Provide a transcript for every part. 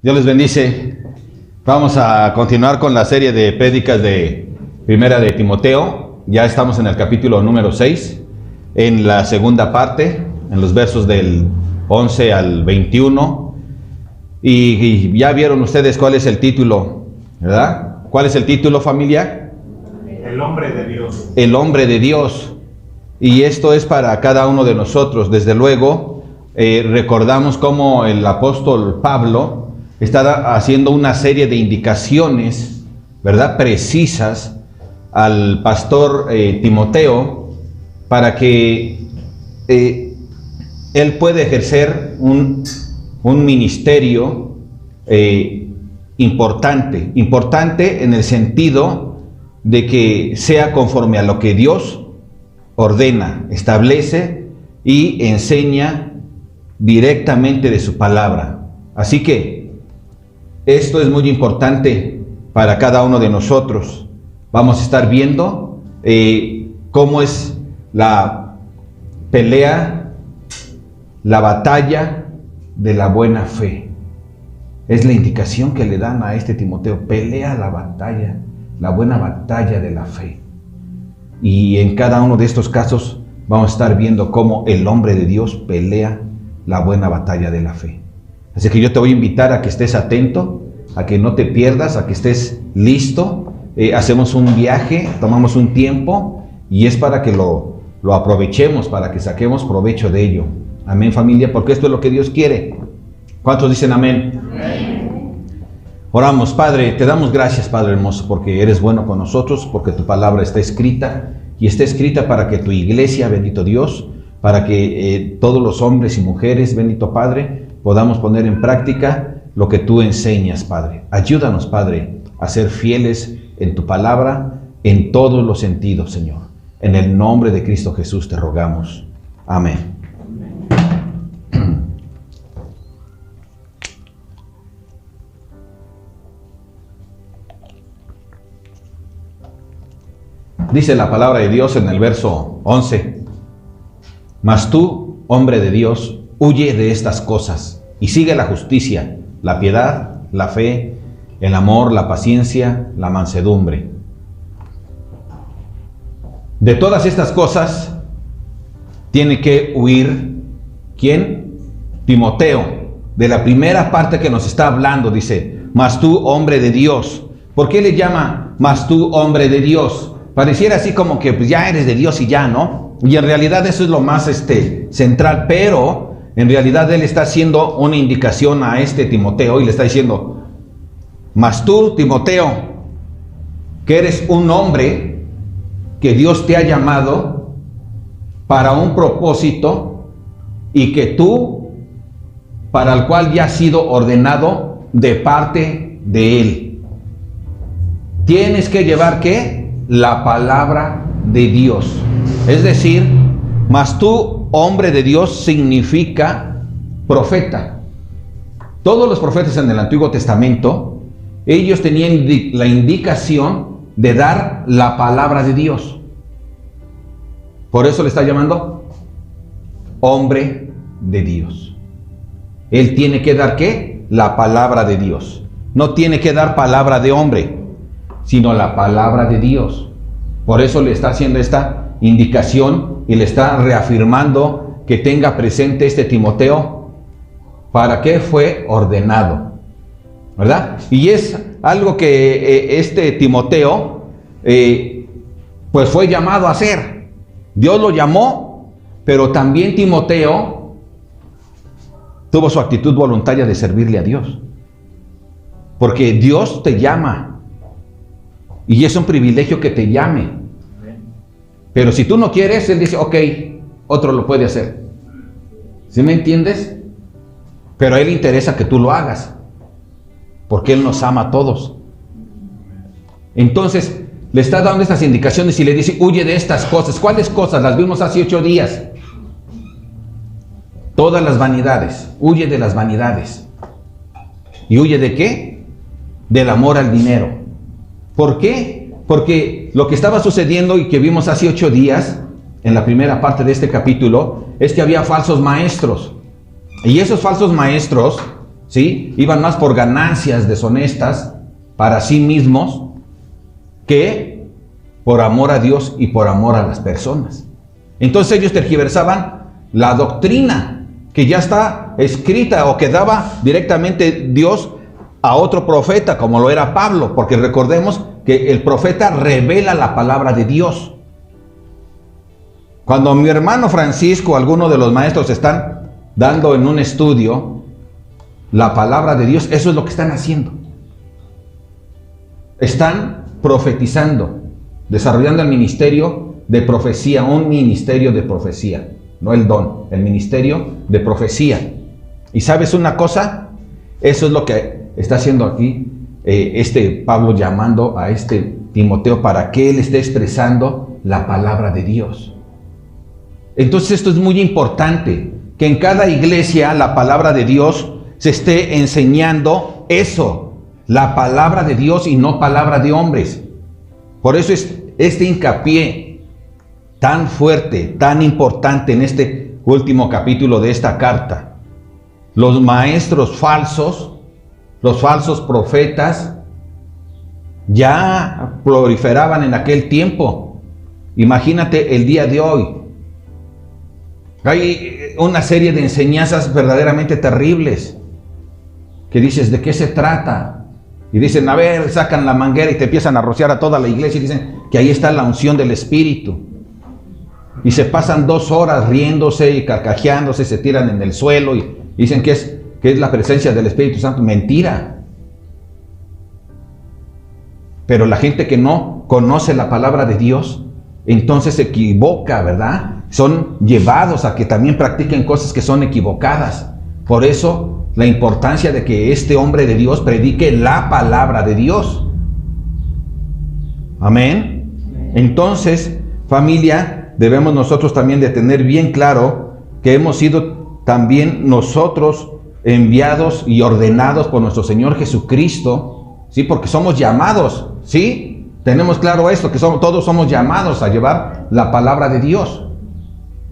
Dios les bendice. Vamos a continuar con la serie de prédicas de Primera de Timoteo. Ya estamos en el capítulo número 6, en la segunda parte, en los versos del 11 al 21. Y ya vieron ustedes cuál es el título, ¿verdad? ¿Cuál es el título, familia? El hombre de Dios. El hombre de Dios. Y esto es para cada uno de nosotros. Desde luego, recordamos cómo el apóstol Pablo está haciendo una serie de indicaciones, ¿verdad?, precisas al pastor Timoteo, para que él pueda ejercer un ministerio importante en el sentido de que sea conforme a lo que Dios ordena, establece y enseña directamente de su palabra. Así que esto es muy importante para cada uno de nosotros. Vamos a estar viendo cómo es la pelea, la batalla de la buena fe. Es la indicación que le dan a este Timoteo: pelea la batalla, la buena batalla de la fe. Y en cada uno de estos casos vamos a estar viendo cómo el hombre de Dios pelea la buena batalla de la fe. Así que yo te voy a invitar a que estés atento, a que no te pierdas, a que estés listo. Hacemos un viaje, tomamos un tiempo y es para que lo aprovechemos, para que saquemos provecho de ello. Amén, familia, porque esto es lo que Dios quiere. ¿Cuántos dicen amén? Amén. Oramos. Padre, te damos gracias, Padre hermoso, porque eres bueno con nosotros, porque tu palabra está escrita y está escrita para que tu iglesia, bendito Dios, para que todos los hombres y mujeres, bendito Padre, podamos poner en práctica lo que tú enseñas, Padre. Ayúdanos, Padre, a ser fieles en tu palabra en todos los sentidos, Señor. En el nombre de Cristo Jesús te rogamos. Amén. Dice la palabra de Dios en el verso 11: Mas tú, hombre de Dios, huye de estas cosas y sigue la justicia, la piedad, la fe, el amor, la paciencia, la mansedumbre. De todas estas cosas tiene que huir, ¿quién? Timoteo. De la primera parte que nos está hablando, dice: Mas tú, hombre de Dios. ¿Por qué le llama mas tú, hombre de Dios? Pareciera así como que pues ya eres de Dios y ya, ¿no? Y en realidad eso es lo más central, pero en realidad él está haciendo una indicación a este Timoteo y le está diciendo: mas tú, Timoteo, que eres un hombre que Dios te ha llamado para un propósito y que tú, para el cual ya has sido ordenado de parte de él. Tienes que llevar, ¿qué? La palabra de Dios. Es decir, mas tú, hombre de Dios, significa profeta. Todos los profetas en el Antiguo Testamento, ellos tenían la indicación de dar la palabra de Dios. Por eso le está llamando hombre de Dios. Él tiene que dar, ¿qué? La palabra de Dios. No tiene que dar palabra de hombre, sino la palabra de Dios. Por eso le está haciendo esta indicación y le está reafirmando que tenga presente este Timoteo para qué fue ordenado, ¿verdad? Y es algo que este Timoteo pues fue llamado a hacer. Dios lo llamó, pero también Timoteo tuvo su actitud voluntaria de servirle a Dios, porque Dios te llama. Y es un privilegio que te llame. Pero si tú no quieres, Él dice: ok, otro lo puede hacer. ¿Sí me entiendes? Pero a Él le interesa que tú lo hagas, porque Él nos ama a todos. Entonces, le está dando estas indicaciones y le dice: huye de estas cosas. ¿Cuáles cosas? Las vimos hace 8 días. Todas las vanidades. Huye de las vanidades. ¿Y huye de qué? Del amor al dinero. ¿Por qué? Porque lo que estaba sucediendo y que vimos hace 8 días, en la primera parte de este capítulo, es que había falsos maestros. Y esos falsos maestros ¿sí? Iban más por ganancias deshonestas para sí mismos que por amor a Dios y por amor a las personas. Entonces ellos tergiversaban la doctrina que ya está escrita o que daba directamente Dios a otro profeta, como lo era Pablo, porque recordemos que el profeta revela la palabra de Dios. Cuando mi hermano Francisco, alguno de los maestros están dando en un estudio la palabra de Dios, eso es lo que están haciendo. Están profetizando, desarrollando el ministerio de profecía, un ministerio de profecía, no el don, el ministerio de profecía. ¿Y sabes una cosa? Eso es lo que está haciendo aquí Pablo, llamando a Timoteo para que él esté expresando la palabra de Dios. Entonces esto es muy importante, que en cada iglesia la palabra de Dios se esté enseñando eso, la palabra de Dios y no palabra de hombres. Por eso es este hincapié tan fuerte, tan importante en este último capítulo de esta carta. Los maestros falsos, los falsos profetas, ya proliferaban en aquel tiempo. Imagínate el día de hoy. Hay una serie de enseñanzas verdaderamente terribles que dices, ¿de qué se trata? Y dicen, a ver, sacan la manguera y te empiezan a rociar a toda la iglesia y dicen que ahí está la unción del Espíritu. Y se pasan 2 horas riéndose y carcajeándose, se tiran en el suelo y dicen que es la presencia del Espíritu Santo. Mentira. Pero la gente que no conoce la palabra de Dios, entonces se equivoca, ¿verdad? Son llevados a que también practiquen cosas que son equivocadas. Por eso, la importancia de que este hombre de Dios predique la palabra de Dios. Amén. Entonces, familia, debemos nosotros también de tener bien claro que hemos sido también nosotros enviados y ordenados por nuestro Señor Jesucristo, ¿sí? Porque somos llamados, ¿sí? Tenemos claro esto, que todos somos llamados a llevar la palabra de Dios.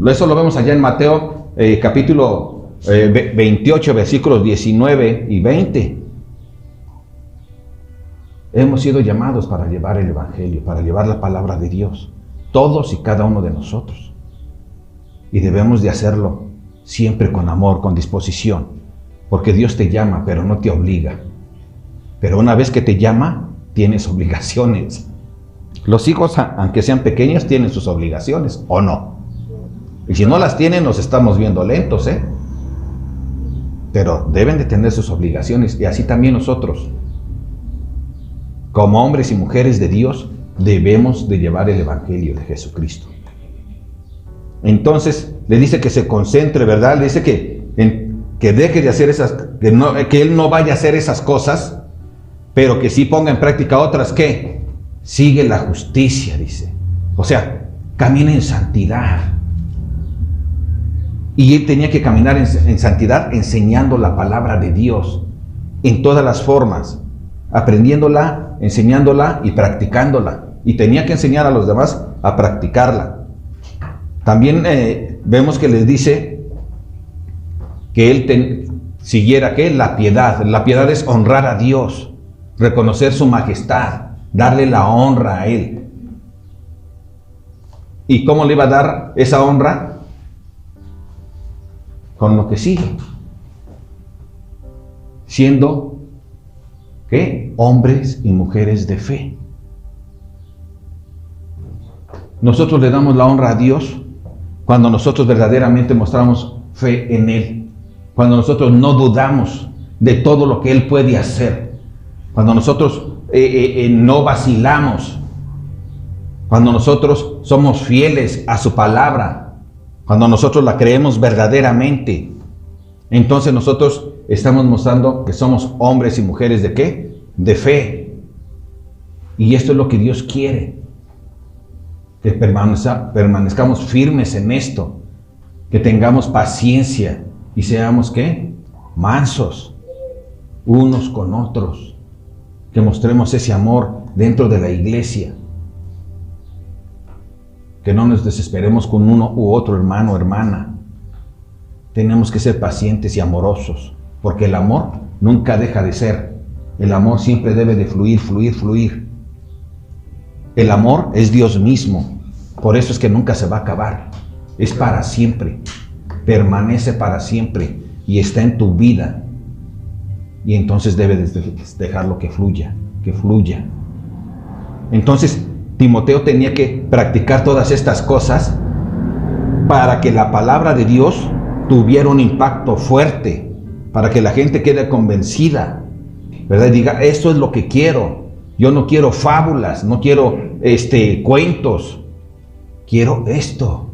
Eso lo vemos allá en Mateo capítulo 28, versículos 19 y 20. Hemos sido llamados para llevar el Evangelio, para llevar la palabra de Dios, todos y cada uno de nosotros. Y debemos de hacerlo siempre con amor, con disposición, porque Dios te llama, pero no te obliga. Pero una vez que te llama, tienes obligaciones. Los hijos, aunque sean pequeños, tienen sus obligaciones, ¿o no? Y si no las tienen, nos estamos viendo lentos, ¿eh? Pero deben de tener sus obligaciones, y así también nosotros. Como hombres y mujeres de Dios, debemos de llevar el Evangelio de Jesucristo. Entonces, le dice que se concentre, ¿verdad? Le dice que deje de hacer que él no vaya a hacer esas cosas, pero que sí ponga en práctica otras. ¿Qué? Sigue la justicia, dice. O sea, camina en santidad. Y él tenía que caminar en santidad enseñando la palabra de Dios en todas las formas, aprendiéndola, enseñándola y practicándola. Y tenía que enseñar a los demás a practicarla. También vemos que les dice que él siguiera ¿qué? La piedad. La piedad es honrar a Dios, reconocer su majestad, darle la honra a Él. ¿Y cómo le iba a dar esa honra? Con lo que sigue. Siendo, ¿qué? Hombres y mujeres de fe. Nosotros le damos la honra a Dios cuando nosotros verdaderamente mostramos fe en Él. Cuando nosotros no dudamos de todo lo que Él puede hacer. Cuando nosotros no vacilamos. Cuando nosotros somos fieles a su palabra. Cuando nosotros la creemos verdaderamente. Entonces nosotros estamos mostrando que somos hombres y mujeres ¿de qué? De fe. Y esto es lo que Dios quiere. Que permanezcamos firmes en esto. Que tengamos paciencia. Y seamos ¿qué? Mansos. Unos con otros. Que mostremos ese amor dentro de la iglesia. Que no nos desesperemos con uno u otro hermano o hermana. Tenemos que ser pacientes y amorosos, porque el amor nunca deja de ser. El amor siempre debe de fluir, fluir, fluir. El amor es Dios mismo. Por eso es que nunca se va a acabar. Es para siempre. Permanece para siempre. Y está en tu vida. Y entonces debes dejarlo que fluya. Que fluya. Entonces, Timoteo tenía que practicar todas estas cosas para que la palabra de Dios tuviera un impacto fuerte. Para que la gente quede convencida. ¿Verdad? Y diga, esto es lo que quiero. Yo no quiero fábulas, no quiero cuentos. Quiero esto.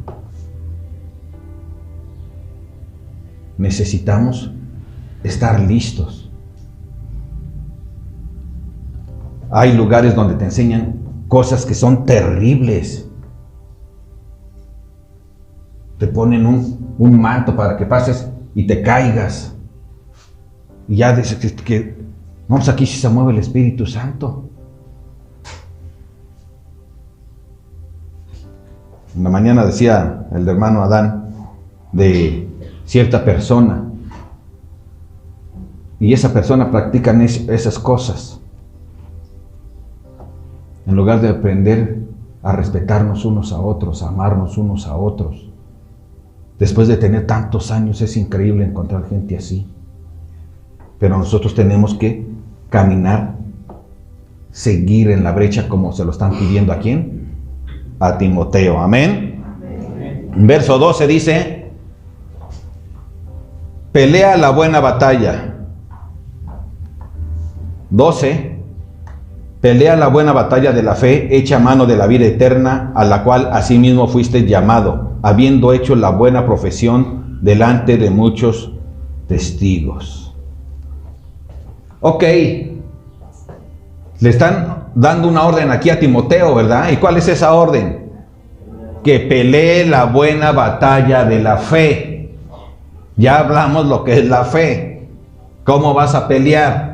Necesitamos estar listos. Hay lugares donde te enseñan cosas que son terribles. Te ponen un manto para que pases y te caigas. Y ya dices que no, pues aquí sí se mueve el Espíritu Santo. En la mañana decía el hermano Adán de cierta persona. Y esa persona practica esas cosas. En lugar de aprender a respetarnos unos a otros, a amarnos unos a otros. Después de tener tantos años es increíble encontrar gente así. Pero nosotros tenemos que caminar, seguir en la brecha como se lo están pidiendo. ¿A quién? A Timoteo. Amén. Verso 12 dice: pelea la buena batalla. 12. Pelea la buena batalla de la fe, echa mano de la vida eterna, a la cual asimismo fuiste llamado, habiendo hecho la buena profesión delante de muchos testigos. Ok, le están dando una orden aquí a Timoteo, ¿verdad? ¿Y cuál es esa orden? Que pelee la buena batalla de la fe. Ya hablamos lo que es la fe. ¿Cómo vas a pelear?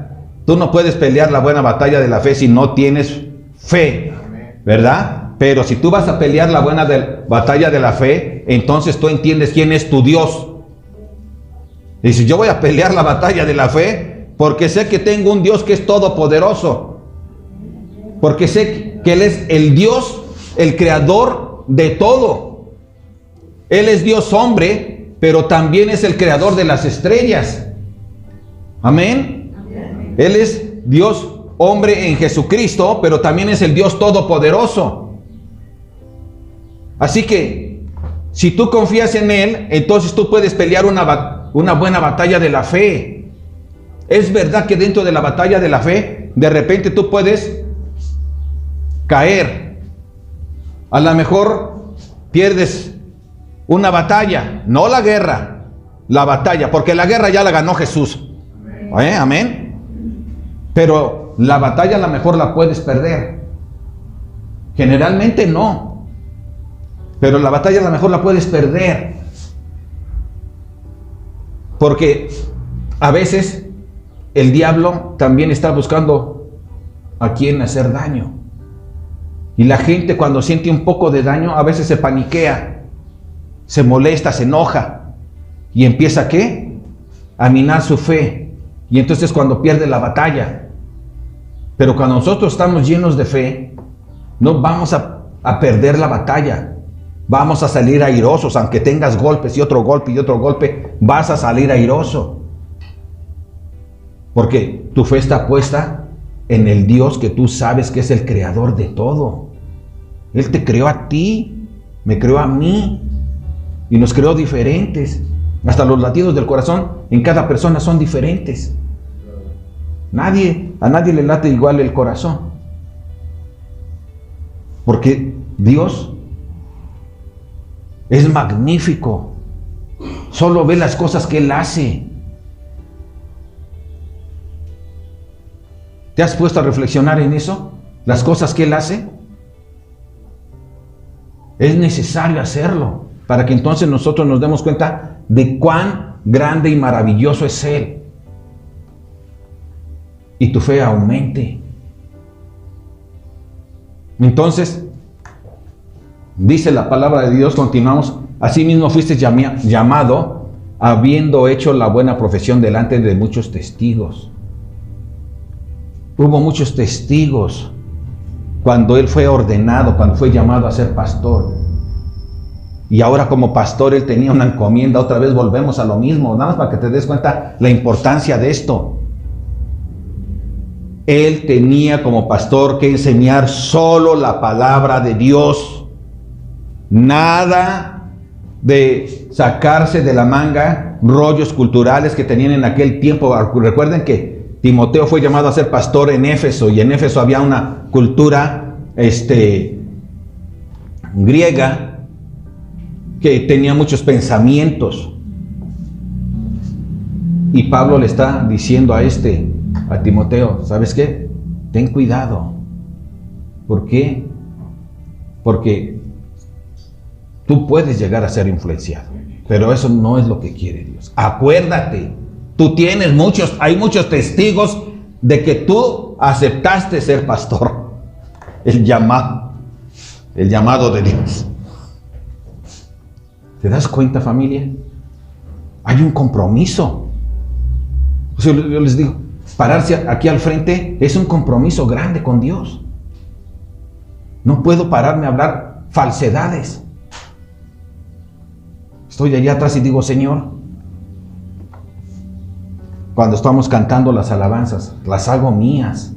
Tú no puedes pelear la buena batalla de la fe si no tienes fe, ¿verdad? Pero si tú vas a pelear la buena batalla de la fe, entonces tú entiendes quién es tu Dios. Dices, yo voy a pelear la batalla de la fe porque sé que tengo un Dios que es todopoderoso. Porque sé que Él es el Dios, el creador de todo. Él es Dios hombre, pero también es el creador de las estrellas. Amén. Él es Dios hombre en Jesucristo, pero también es el Dios todopoderoso. Así que, si tú confías en Él, entonces tú puedes pelear una buena batalla de la fe. Es verdad que dentro de la batalla de la fe, de repente tú puedes caer. A lo mejor pierdes una batalla, no la guerra, la batalla, porque la guerra ya la ganó Jesús. Amén. Pero la batalla a lo mejor la puedes perder. Generalmente no. Pero la batalla a lo mejor la puedes perder. Porque a veces el diablo también está buscando a quién hacer daño. Y la gente cuando siente un poco de daño a veces se paniquea, se molesta, se enoja. Y empieza ¿qué? A minar su fe. Y entonces cuando pierde la batalla. Pero cuando nosotros estamos llenos de fe, no vamos a perder la batalla. Vamos a salir airosos, aunque tengas golpes y otro golpe y otro golpe, vas a salir airoso. Porque tu fe está puesta en el Dios que tú sabes que es el creador de todo. Él te creó a ti, me creó a mí, y nos creó diferentes. Hasta los latidos del corazón en cada persona son diferentes. A nadie le late igual el corazón. Porque Dios es magnífico. Solo ve las cosas que Él hace. ¿Te has puesto a reflexionar en eso? Las cosas que Él hace. Es necesario hacerlo para que entonces nosotros nos demos cuenta de cuán grande y maravilloso es Él. Y tu fe aumente. Entonces, dice la palabra de Dios, continuamos, asimismo fuiste llamado, habiendo hecho la buena profesión delante de muchos testigos. Hubo muchos testigos cuando él fue ordenado, cuando fue llamado a ser pastor. Y ahora como pastor él tenía una encomienda. Otra vez volvemos a lo mismo, nada más para que te des cuenta la importancia de esto. Él tenía como pastor que enseñar solo la palabra de Dios. Nada de sacarse de la manga rollos culturales que tenían en aquel tiempo. Recuerden que Timoteo fue llamado a ser pastor en Éfeso, y en Éfeso había una cultura griega que tenía muchos pensamientos. Y Pablo le está diciendo a Timoteo, ¿sabes qué? Ten cuidado. ¿Por qué? Porque tú puedes llegar a ser influenciado, pero eso no es lo que quiere Dios. Acuérdate, hay muchos testigos de que tú aceptaste ser pastor. El llamado de Dios. ¿Te das cuenta, familia? Hay un compromiso. O sea, yo les digo, pararse aquí al frente es un compromiso grande con Dios. No puedo pararme a hablar falsedades. Estoy allá atrás y digo, Señor, cuando estamos cantando las alabanzas, las hago mías.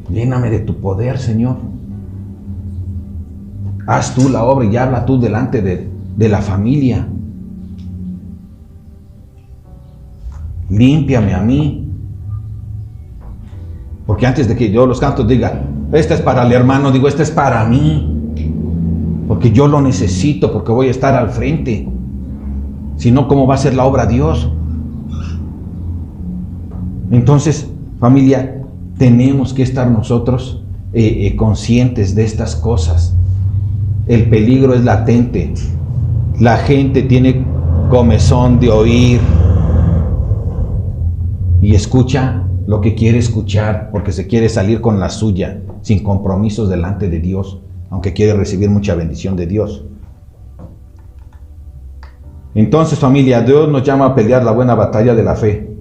Lléname de tu poder, Señor. Haz tú la obra y habla tú delante de la familia. Límpiame a mí. Porque antes de que yo los cantos diga, este es para el hermano, digo, este es para mí. Porque yo lo necesito, porque voy a estar al frente. Si no, ¿cómo va a ser la obra Dios? Entonces, familia, tenemos que estar nosotros conscientes de estas cosas. El peligro es latente. La gente tiene comezón de oír y escucha lo que quiere escuchar, porque se quiere salir con la suya, sin compromisos delante de Dios, aunque quiere recibir mucha bendición de Dios. Entonces, familia, Dios nos llama a pelear la buena batalla de la fe.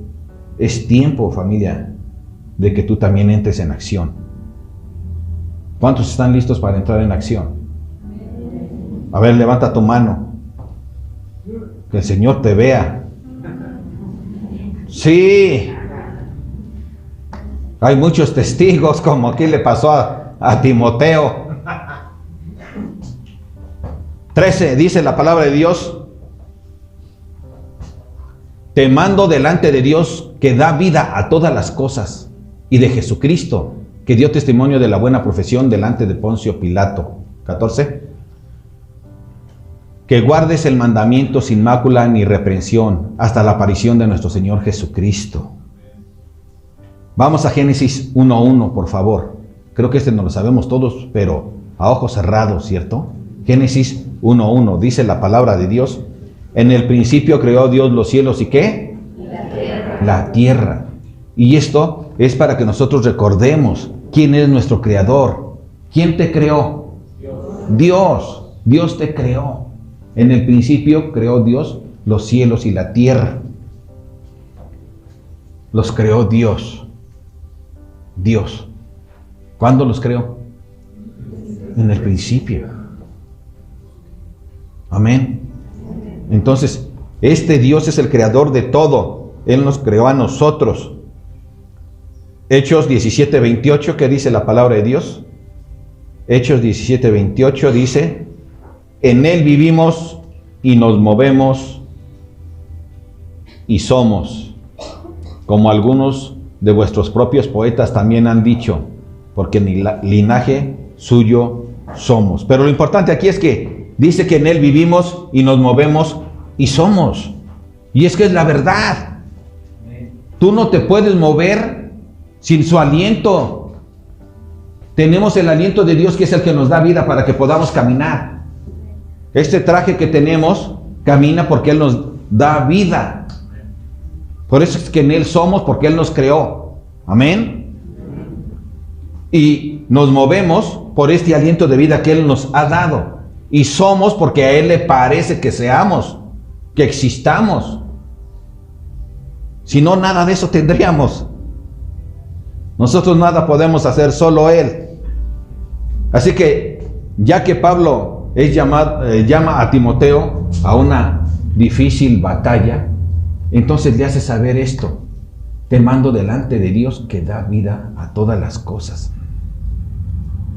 Es tiempo, familia, de que tú también entres en acción. ¿Cuántos están listos para entrar en acción? A ver, levanta tu mano. Que el Señor te vea. Sí. Hay muchos testigos, como aquí le pasó a Timoteo. 13, dice la palabra de Dios: te mando delante de Dios, que da vida a todas las cosas, y de Jesucristo, que dio testimonio de la buena profesión delante de Poncio Pilato. 14, que guardes el mandamiento sin mácula ni reprensión hasta la aparición de nuestro Señor Jesucristo. Vamos a Génesis 1:1, por favor. Creo que no lo sabemos todos, pero a ojos cerrados, ¿cierto? Génesis 1:1, dice la palabra de Dios: en el principio creó Dios los cielos y ¿qué? La tierra. Y esto es para que nosotros recordemos quién es nuestro creador. ¿Quién te creó? Dios. Dios te creó. En el principio creó Dios los cielos y la tierra. Los creó Dios. Dios. ¿Cuándo los creó? En el principio. Amén. Entonces, este Dios es el creador de todo. Él nos creó a nosotros. Hechos 17:28, ¿qué dice la palabra de Dios? Hechos 17:28 dice: en Él vivimos y nos movemos y somos, como algunos de vuestros propios poetas también han dicho, porque linaje suyo somos. Pero lo importante aquí es que dice que en Él vivimos y nos movemos y somos. Y es que es la verdad. Tú no te puedes mover sin su aliento. Tenemos el aliento de Dios, que es el que nos da vida para que podamos caminar. Este traje que tenemos camina porque Él nos da vida. Por eso es que en Él somos, porque Él nos creó. Amén. Y nos movemos por este aliento de vida que Él nos ha dado. Y somos porque a Él le parece que seamos. que existamos. Si no, nada de eso tendríamos. Nosotros nada podemos hacer, solo Él. Así que, ya que Pablo llama a Timoteo a una difícil batalla, entonces le hace saber esto: te mando delante de Dios que da vida a todas las cosas.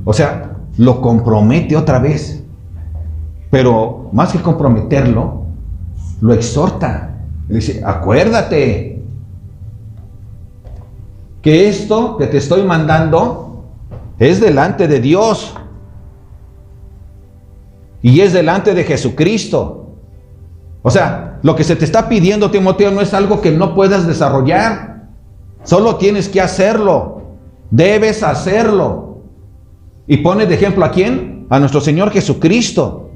O sea, lo compromete otra vez, pero más que comprometerlo, lo exhorta. Le dice: acuérdate que esto que te estoy mandando es delante de Dios y es delante de Jesucristo. O sea, lo que se te está pidiendo, Timoteo, no es algo que no puedas desarrollar. Solo tienes que hacerlo. Debes hacerlo. Y pone de ejemplo ¿a quién? A nuestro Señor Jesucristo.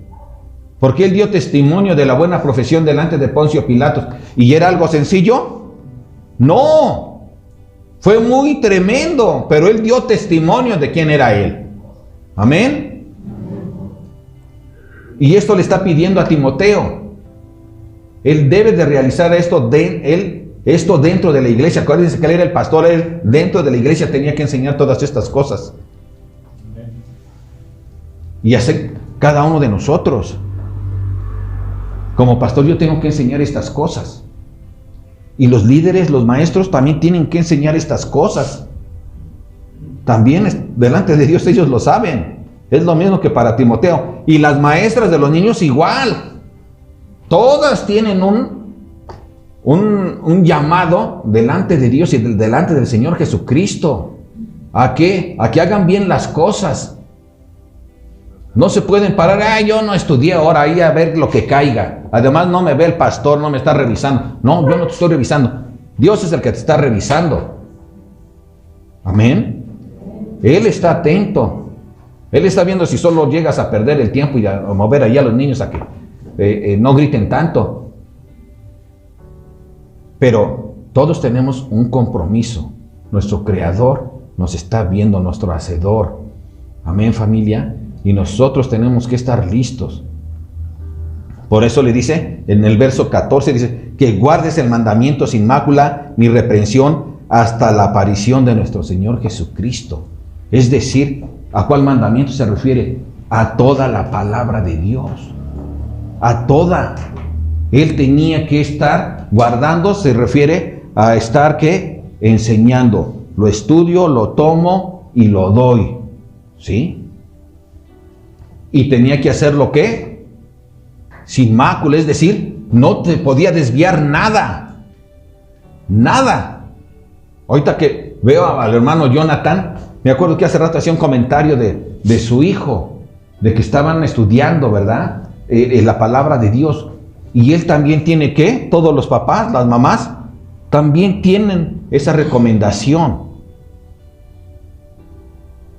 Porque Él dio testimonio de la buena profesión delante de Poncio Pilatos. ¿Y era algo sencillo? No. Fue muy tremendo, pero Él dio testimonio de quién era Él. Amén. Y esto le está pidiendo a Timoteo. Él debe de realizar esto dentro de la iglesia. Acuérdense que él era el pastor, él dentro de la iglesia tenía que enseñar todas estas cosas. Y hacer cada uno de nosotros. Como pastor yo tengo que enseñar estas cosas. Y los líderes, los maestros también tienen que enseñar estas cosas. También delante de Dios ellos lo saben. Es lo mismo que para Timoteo. Y las maestras de los niños igual. Todas tienen un llamado delante de Dios y delante del Señor Jesucristo. ¿A qué? A que hagan bien las cosas. No se pueden parar: yo no estudié ahora, ahí a ver lo que caiga. Además no me ve el pastor, no me está revisando. No, yo no te estoy revisando. Dios es el que te está revisando. Amén. Él está atento. Él está viendo si solo llegas a perder el tiempo y a mover ahí a los niños a que no griten tanto. Pero todos tenemos un compromiso. Nuestro Creador nos está viendo, nuestro Hacedor. Amén, familia. Y nosotros tenemos que estar listos. Por eso le dice, en el verso 14, dice, que guardes el mandamiento sin mácula ni reprensión hasta la aparición de nuestro Señor Jesucristo. Es decir, ¿a cuál mandamiento se refiere? A toda la palabra de Dios. A toda. Él tenía que estar guardando, se refiere a estar, ¿qué? Enseñando. Lo estudio, lo tomo y lo doy. ¿Sí? Y tenía que hacerlo, ¿qué? Sin mácula, es decir, no te podía desviar nada. Nada. Ahorita que veo al hermano Jonathan, me acuerdo que hace rato hacía un comentario de su hijo, de que estaban estudiando, ¿verdad? La palabra de Dios. Y él también tiene que, todos los papás, las mamás, también tienen esa recomendación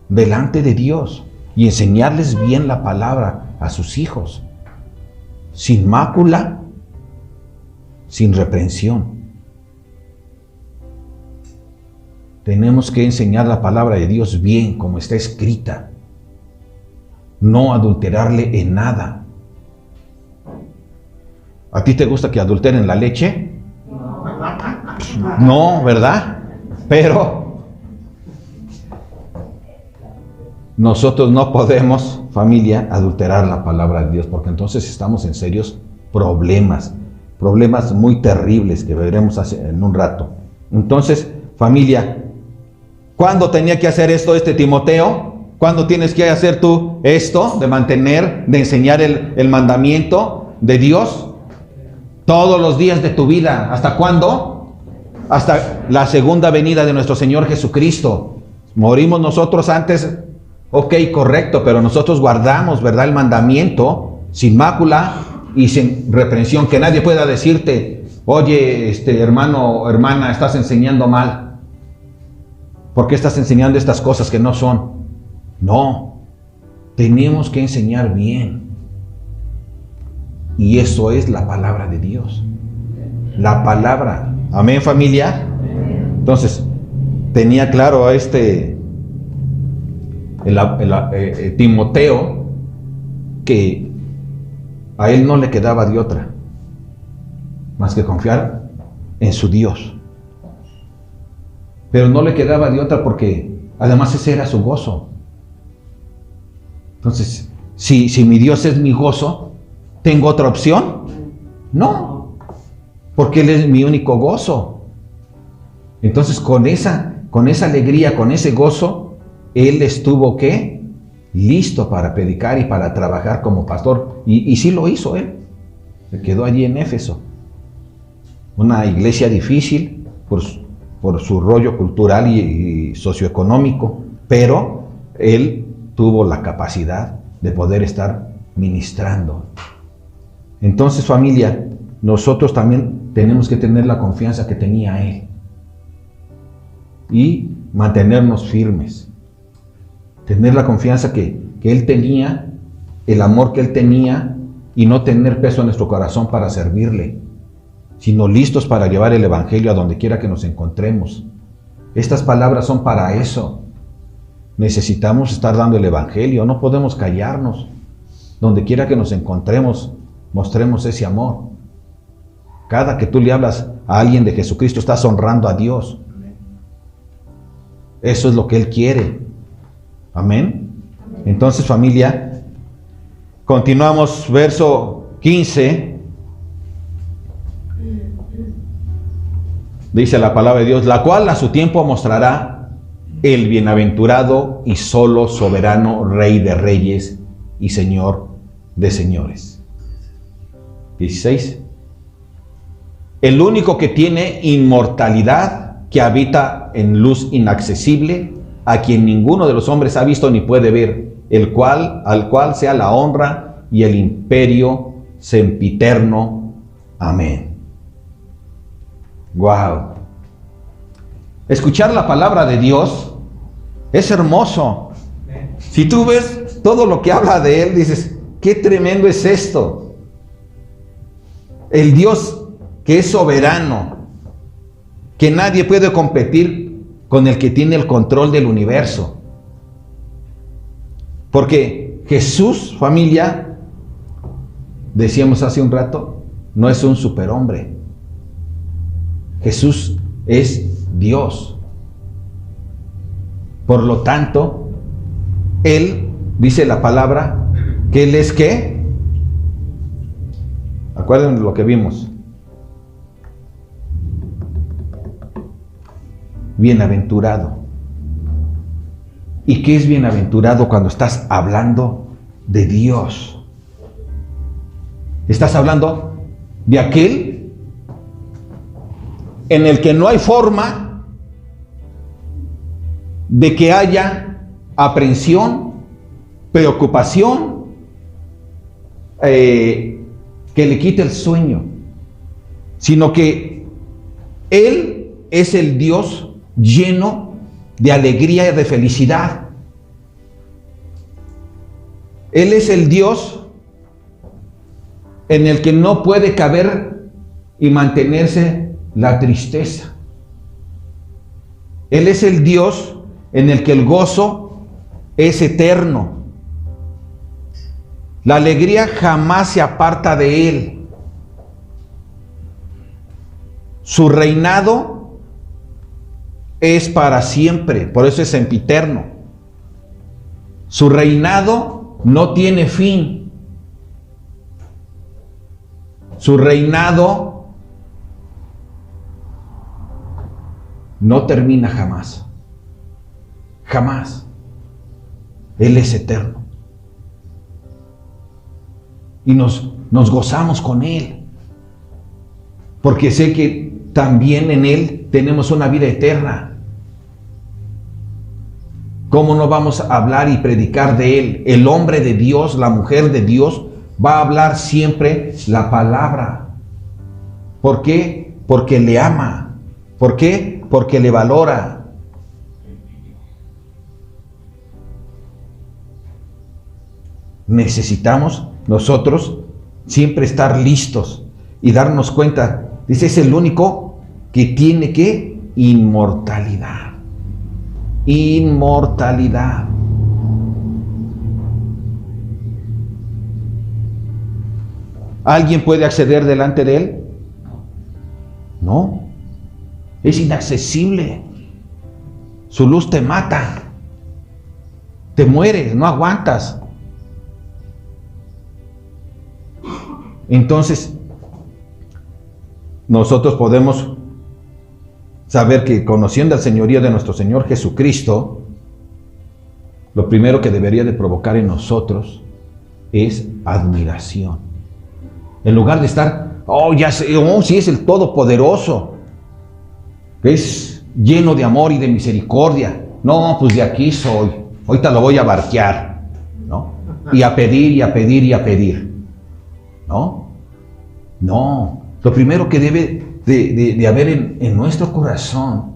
delante de Dios y enseñarles bien la palabra a sus hijos, sin mácula, sin reprensión. Tenemos que enseñar la palabra de Dios bien, como está escrita, no adulterarle en nada. ¿A ti te gusta que adulteren la leche? No, ¿verdad? Pero nosotros no podemos, familia, adulterar la palabra de Dios, porque entonces estamos en serios problemas muy terribles que veremos en un rato. Entonces, familia, ¿cuándo tenía que hacer esto Timoteo? ¿Cuándo tienes que hacer tú esto de mantener, de enseñar el mandamiento de Dios? Todos los días de tu vida. ¿Hasta cuándo? Hasta la segunda venida de nuestro Señor Jesucristo. Morimos nosotros antes, ok, correcto, pero nosotros guardamos, ¿verdad?, el mandamiento sin mácula y sin reprensión. Que nadie pueda decirte: oye, hermano o hermana, estás enseñando mal. ¿Por qué estás enseñando estas cosas que no son? No, tenemos que enseñar bien. Y eso es la palabra de Dios. La palabra. Amén, familia. Entonces, tenía claro a Timoteo que a él no le quedaba de otra. más que confiar en su Dios. Pero no le quedaba de otra porque además ese era su gozo. Entonces, si mi Dios es mi gozo, ¿tengo otra opción? No, porque Él es mi único gozo. Entonces con esa alegría, con ese gozo, Él estuvo ¿qué? Listo para predicar y para trabajar como pastor. Y sí lo hizo Él. Se quedó allí en Éfeso. Una iglesia difícil por su rollo cultural y socioeconómico, pero Él tuvo la capacidad de poder estar ministrando. Entonces, familia, nosotros también tenemos que tener la confianza que tenía Él y mantenernos firmes. Tener la confianza que Él tenía, el amor que Él tenía, y no tener peso en nuestro corazón para servirle, sino listos para llevar el Evangelio a donde quiera que nos encontremos. Estas palabras son para eso. Necesitamos estar dando el Evangelio, no podemos callarnos. Donde quiera que nos encontremos, mostremos ese amor. Cada que tú le hablas a alguien de Jesucristo, estás honrando a Dios. Eso es lo que Él quiere. Amén. Entonces, familia, continuamos, verso 15. Dice la palabra de Dios, la cual a su tiempo mostrará el bienaventurado y solo soberano Rey de reyes y Señor de señores. 16. El único que tiene inmortalidad, que habita en luz inaccesible, a quien ninguno de los hombres ha visto ni puede ver, al cual sea la honra y el imperio sempiterno. Amén. Wow. Escuchar la palabra de Dios es hermoso. Si tú ves todo lo que habla de Él, dices, qué tremendo es esto. El Dios que es soberano, que nadie puede competir con el que tiene el control del universo. Porque Jesús, familia, decíamos hace un rato, no es un superhombre. Jesús es Dios. Por lo tanto, Él, dice la palabra, que Él es ¿qué? Acuérdense lo que vimos. Bienaventurado. ¿Y qué es bienaventurado cuando estás hablando de Dios? Estás hablando de aquel en el que no hay forma de que haya aprensión, preocupación, que le quite el sueño, sino que Él es el Dios lleno de alegría y de felicidad. Él es el Dios en el que no puede caber y mantenerse la tristeza. Él es el Dios en el que el gozo es eterno. La alegría jamás se aparta de Él. Su reinado es para siempre, por eso es sempiterno. Su reinado no tiene fin. Su reinado no termina jamás. Jamás. Él es eterno. Y nos gozamos con Él. Porque sé que también en Él tenemos una vida eterna. ¿Cómo no vamos a hablar y predicar de Él? El hombre de Dios, la mujer de Dios, va a hablar siempre la palabra. ¿Por qué? Porque le ama. ¿Por qué? Porque le valora. Necesitamos nosotros siempre estar listos y darnos cuenta. Dice, es el único que tiene ¿qué? Inmortalidad. Inmortalidad. ¿Alguien puede acceder delante de Él? No, es inaccesible. Su luz te mata. Te mueres, no aguantas. Entonces, nosotros podemos saber que conociendo al señorío de nuestro Señor Jesucristo, lo primero que debería de provocar en nosotros es admiración. En lugar de estar, ya sé, sí es el Todopoderoso, es lleno de amor y de misericordia. No, pues de aquí soy. Ahorita lo voy a barquear, ¿no? Y a pedir, y a pedir, y a pedir. ¿No? No. Lo primero que debe de haber en nuestro corazón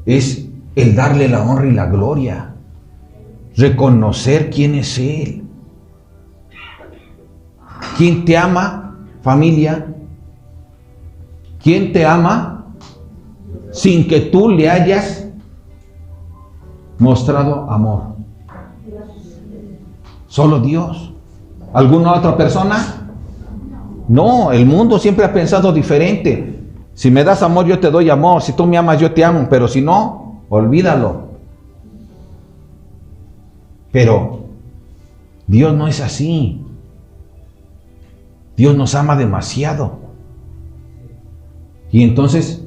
es el darle la honra y la gloria. Reconocer quién es Él. ¿Quién te ama, familia? ¿Quién te ama sin que tú le hayas mostrado amor? Solo Dios. ¿Alguna otra persona? No, el mundo siempre ha pensado diferente. Si me das amor, yo te doy amor. Si tú me amas, yo te amo. Pero si no, olvídalo. Pero Dios no es así. Dios nos ama demasiado. Y entonces,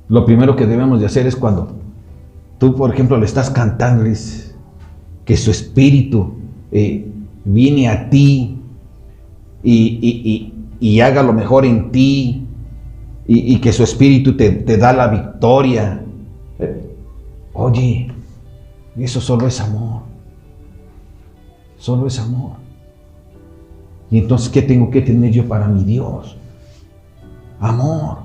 lo primero que debemos de hacer es cuando tú, por ejemplo, le estás cantando, que su espíritu viene a ti y haga lo mejor en ti y que su espíritu te da la victoria. Oye, eso solo es amor. Solo es amor. Y entonces, ¿qué tengo que tener yo para mi Dios? Amor.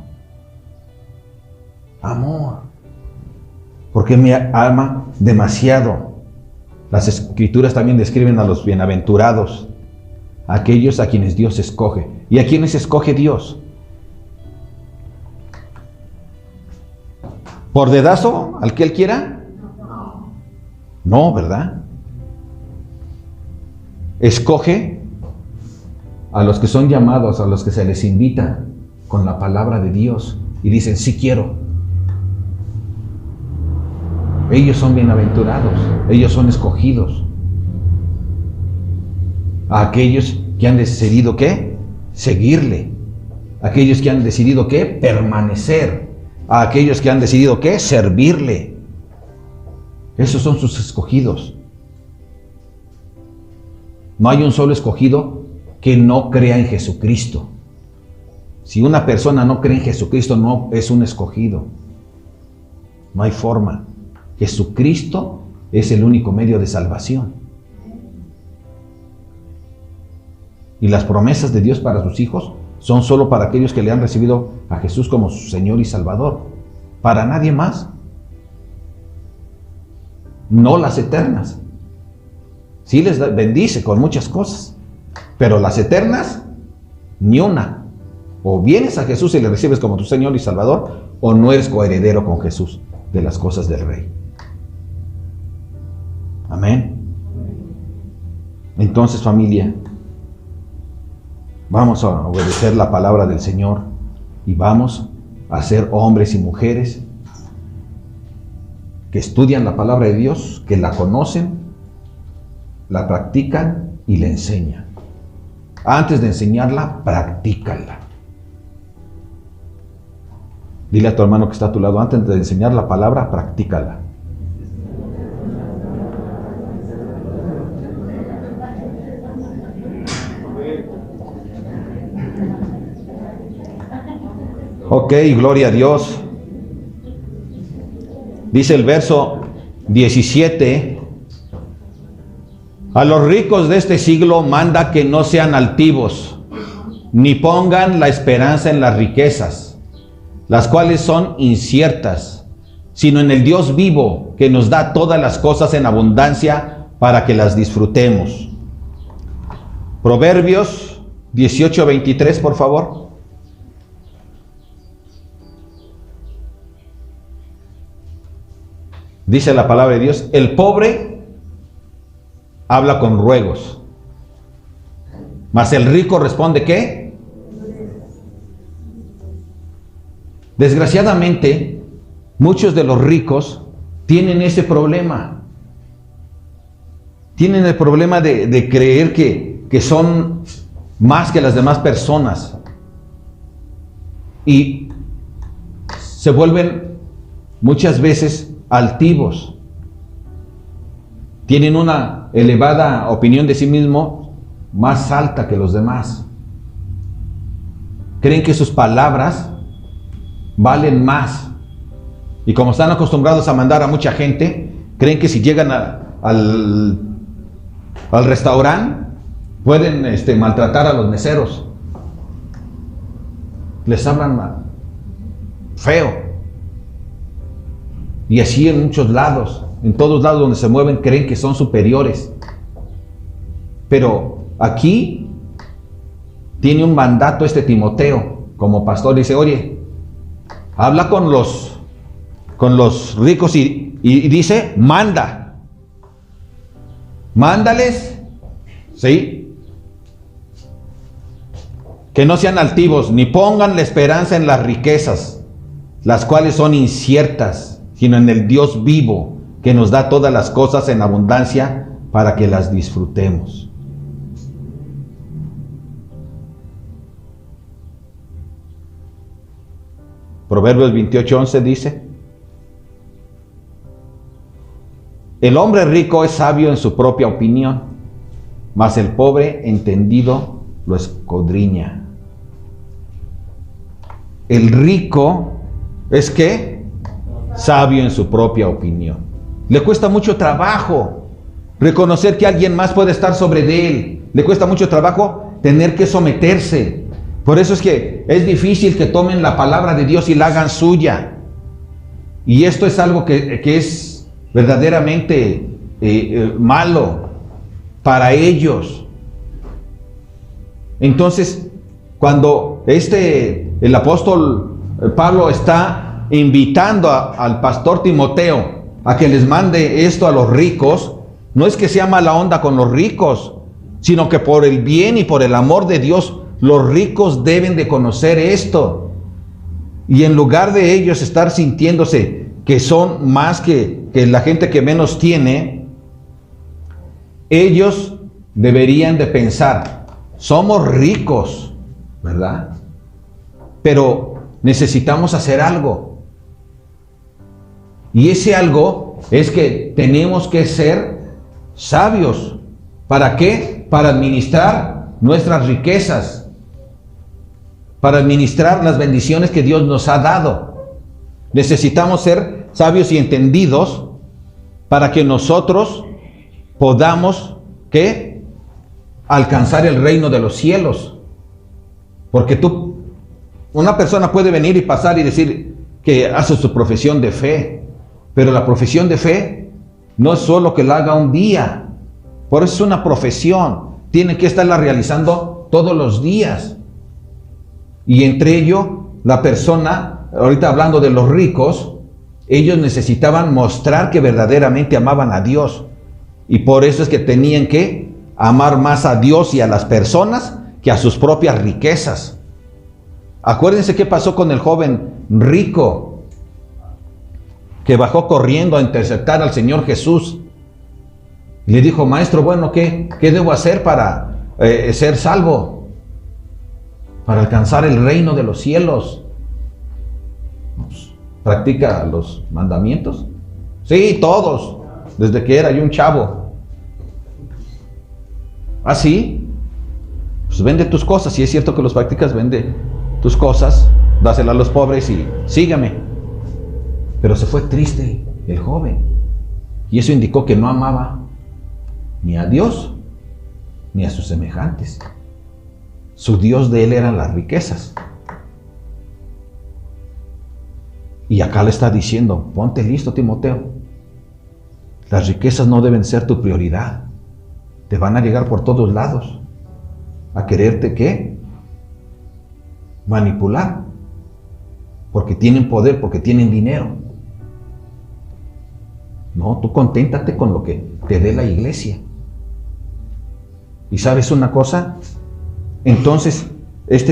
Amor. Porque me ama demasiado. Las Escrituras también describen a los bienaventurados, aquellos a quienes Dios escoge. ¿Y a quiénes escoge Dios? ¿Por dedazo al que Él quiera? No, ¿verdad? Escoge a los que son llamados, a los que se les invita con la palabra de Dios y dicen, sí quiero. Ellos son bienaventurados, ellos son escogidos. A aquellos que han decidido, ¿qué? Seguirle. A aquellos que han decidido, ¿qué? Permanecer. A aquellos que han decidido, ¿qué? Servirle. Esos son sus escogidos. No hay un solo escogido que no crea en Jesucristo. Si una persona no cree en Jesucristo, no es un escogido. No hay forma. Jesucristo es el único medio de salvación. Y las promesas de Dios para sus hijos son solo para aquellos que le han recibido a Jesús como su Señor y Salvador. Para nadie más. No las eternas. Sí les bendice con muchas cosas, pero las eternas, ni una. O vienes a Jesús y le recibes como tu Señor y Salvador, o no eres coheredero con Jesús de las cosas del Rey. Amén. Entonces, familia, vamos a obedecer la palabra del Señor y vamos a ser hombres y mujeres que estudian la palabra de Dios, que la conocen, la practican y la enseñan. Antes de enseñarla, practícala. Dile a tu hermano que está a tu lado, antes de enseñar la palabra, practícala. Ok, gloria a Dios. Dice el verso 17, a los ricos de este siglo manda que no sean altivos, ni pongan la esperanza en las riquezas, las cuales son inciertas, sino en el Dios vivo, que nos da todas las cosas en abundancia para que las disfrutemos. Proverbios 18:23, por favor. Dice la palabra de Dios, el pobre habla con ruegos, mas el rico responde, ¿qué? Desgraciadamente, muchos de los ricos tienen ese problema. Tienen el problema de creer que son más que las demás personas. Y se vuelven muchas veces altivos. Tienen una elevada opinión de sí mismos más alta que los demás. Creen que sus palabras valen más. Y como están acostumbrados a mandar a mucha gente, creen que si llegan al restaurante pueden maltratar a los meseros. Les hablan mal, feo. Y así en muchos lados, en todos lados donde se mueven, creen que son superiores. Pero aquí tiene un mandato Timoteo, como pastor, dice, oye, habla con los ricos y dice, mándales, ¿sí? Que no sean altivos, ni pongan la esperanza en las riquezas, las cuales son inciertas, sino en el Dios vivo, que nos da todas las cosas en abundancia para que las disfrutemos. Proverbios 28:11 dice, el hombre rico es sabio en su propia opinión, mas el pobre entendido lo escudriña. El rico es ¿qué? Sabio en su propia opinión. Le cuesta mucho trabajo reconocer que alguien más puede estar sobre de él. Le cuesta mucho trabajo tener que someterse. Por eso es que es difícil que tomen la palabra de Dios y la hagan suya. Y esto es algo que es verdaderamente malo para ellos. Entonces, cuando el apóstol Pablo está invitando al pastor Timoteo a que les mande esto a los ricos, no es que sea mala onda con los ricos, sino que por el bien y por el amor de Dios, los ricos deben de conocer esto. Y en lugar de ellos estar sintiéndose que son más que la gente que menos tiene, ellos deberían de pensar, somos ricos, ¿verdad? Pero necesitamos hacer algo. Y ese algo es que tenemos que ser sabios. ¿Para qué? Para administrar nuestras riquezas, para administrar las bendiciones que Dios nos ha dado. Necesitamos ser sabios y entendidos para que nosotros podamos, ¿qué? Alcanzar el reino de los cielos. Porque una persona puede venir y pasar y decir que hace su profesión de fe, pero la profesión de fe no es solo que la haga un día. Por eso es una profesión. Tiene que estarla realizando todos los días. Y entre ello, la persona, ahorita hablando de los ricos, ellos necesitaban mostrar que verdaderamente amaban a Dios. Y por eso es que tenían que amar más a Dios y a las personas que a sus propias riquezas. Acuérdense qué pasó con el joven rico que bajó corriendo a interceptar al Señor Jesús. Y le dijo, maestro, bueno, ¿qué debo hacer para ser salvo? Para alcanzar el reino de los cielos. Pues, ¿practica los mandamientos? Sí, todos, desde que era yo un chavo. ¿Ah, sí? Pues vende tus cosas, si es cierto que los practicas, vende tus cosas, dáselas a los pobres y sígame. Pero se fue triste el joven. Y eso indicó que no amaba ni a Dios, ni a sus semejantes. Su Dios de él eran las riquezas. Y acá le está diciendo, ponte listo, Timoteo. Las riquezas no deben ser tu prioridad. Te van a llegar por todos lados a quererte, ¿qué? Manipular. Porque tienen poder, porque tienen dinero. No, tú conténtate con lo que te dé la iglesia. ¿Y sabes una cosa? Entonces,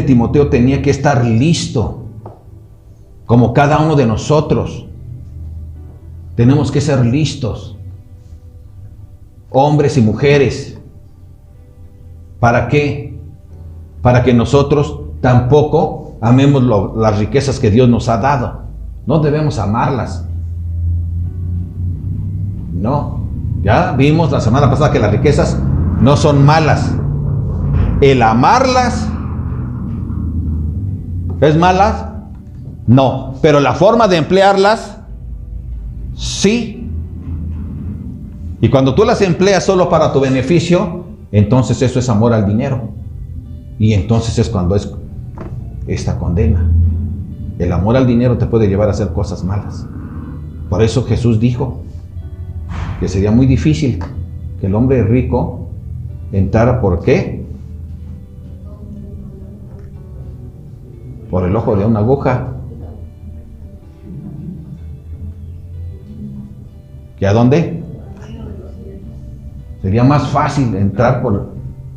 Timoteo tenía que estar listo como cada uno de nosotros. Tenemos que ser listos, hombres y mujeres. ¿Para qué? Para que nosotros tampoco amemos las riquezas que Dios nos ha dado. No debemos amarlas. No. Ya vimos la semana pasada que las riquezas no son malas. El amarlas ¿es malas? No. Pero la forma de emplearlas, sí. Y cuando tú las empleas solo para tu beneficio, entonces eso es amor al dinero. Y entonces es cuando es esta condena. El amor al dinero te puede llevar a hacer cosas malas. Por eso Jesús dijo que sería muy difícil que el hombre rico entrara. ¿Por qué? Por el ojo de una aguja. ¿Que a dónde? Sería más fácil entrar por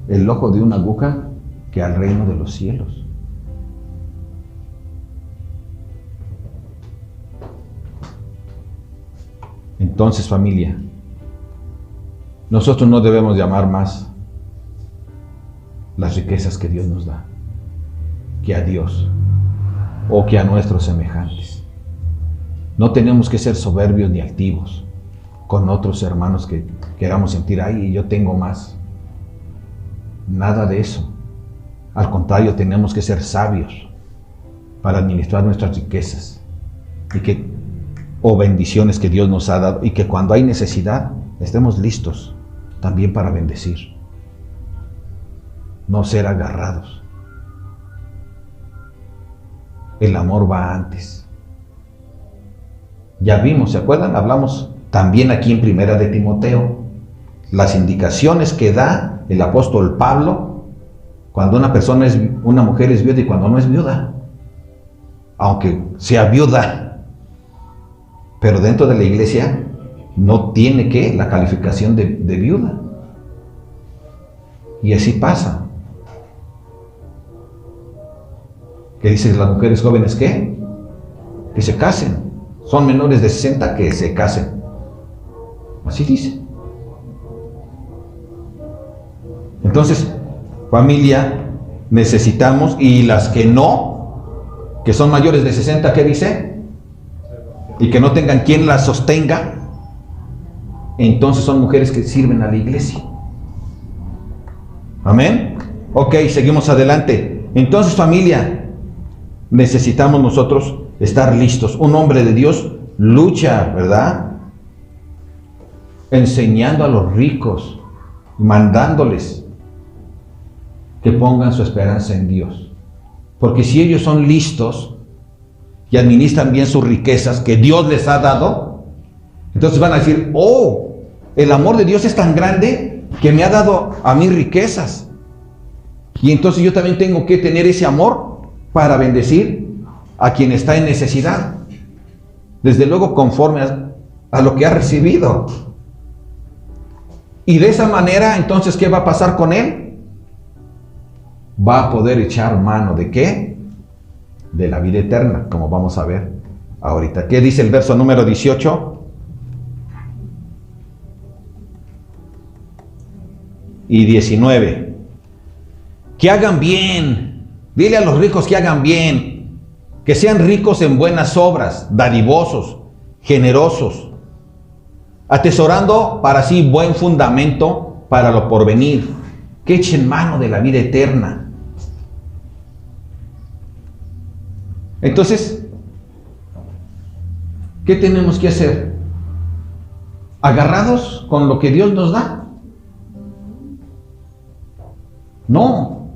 el ojo de una aguja que al reino de los cielos. Entonces, familia, nosotros no debemos llamar más las riquezas que Dios nos da que a Dios o que a nuestros semejantes. No tenemos que ser soberbios ni altivos con otros hermanos que queramos sentir, ay, yo tengo más. Nada de eso. Al contrario, tenemos que ser sabios para administrar nuestras riquezas o bendiciones que Dios nos ha dado, y que cuando hay necesidad estemos listos también para bendecir. No ser agarrados. El amor va antes. Ya vimos, ¿se acuerdan? Hablamos también aquí en Primera de Timoteo, las indicaciones que da el apóstol Pablo cuando una mujer es viuda y cuando no es viuda. Aunque sea viuda, pero dentro de la iglesia no tiene la calificación de viuda. Y así pasa. ¿Qué dicen las mujeres jóvenes? ¿Qué? Que se casen. Son menores de 60, que se casen. Así dice. Entonces, familia, necesitamos, y las que no, que son mayores de 60, ¿qué dice? Y que no tengan quien las sostenga, entonces son mujeres que sirven a la iglesia. Amén. Ok, seguimos adelante. Entonces, familia, necesitamos nosotros estar listos. Un hombre de Dios lucha, ¿verdad? Enseñando a los ricos, mandándoles que pongan su esperanza en Dios. Porque si ellos son listos y administran bien sus riquezas que Dios les ha dado, entonces van a decir, oh, el amor de Dios es tan grande que me ha dado a mí riquezas. Y entonces yo también tengo que tener ese amor para bendecir a quien está en necesidad. Desde luego conforme a lo que ha recibido. Y de esa manera, entonces, ¿qué va a pasar con él? Va a poder echar mano ¿de qué? De la vida eterna, como vamos a ver ahorita. ¿Qué dice el verso número 18? Y 19. Que hagan bien. Dile a los ricos que hagan bien. Que sean ricos en buenas obras, dadivosos, generosos, atesorando para sí buen fundamento para lo porvenir, que echen mano de la vida eterna. Entonces, ¿qué tenemos que hacer? ¿Agarrados con lo que Dios nos da? No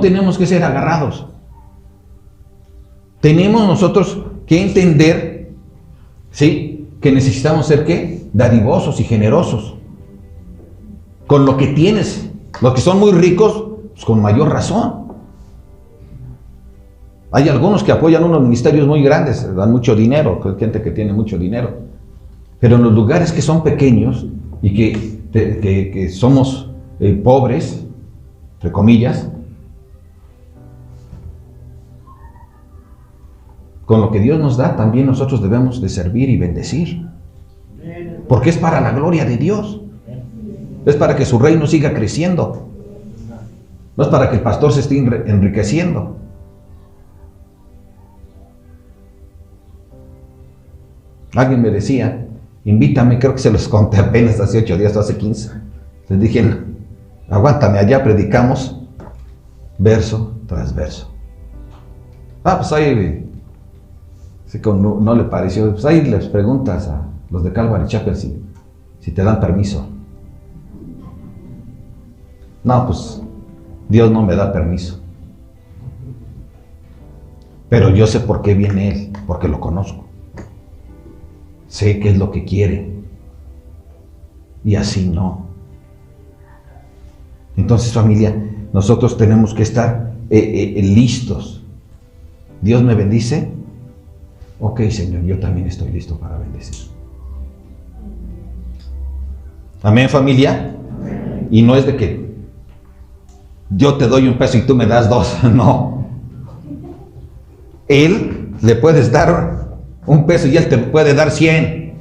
tenemos que ser agarrados. Tenemos nosotros que entender, ¿sí?, que necesitamos ser ¿qué? Dadivosos y generosos. Con lo que tienes. Los que son muy ricos, pues con mayor razón. Hay algunos que apoyan unos ministerios muy grandes, dan mucho dinero, gente que tiene mucho dinero. Pero en los lugares que son pequeños y que somos pobres, entre comillas, con lo que Dios nos da, también nosotros debemos de servir y bendecir. Porque es para la gloria de Dios. Es para que su reino siga creciendo. No es para que el pastor se esté enriqueciendo. Alguien me decía, invítame, creo que se los conté apenas hace 8 días, hace 15. Les dije, aguántame, allá predicamos verso tras verso. Pues ahí, si no le pareció, pues ahí les preguntas a los de Calvary Chapel si te dan permiso. No, pues Dios no me da permiso. Pero yo sé por qué viene Él, porque lo conozco. Sé qué es lo que quiere. Y así no. Entonces, familia, nosotros tenemos que estar listos. Dios me bendice. Ok, Señor, yo también estoy listo para bendecir. Amén, familia. Y no es de que yo te doy $1 y tú me das 2. No. Él le puedes dar $1 y Él te puede dar 100.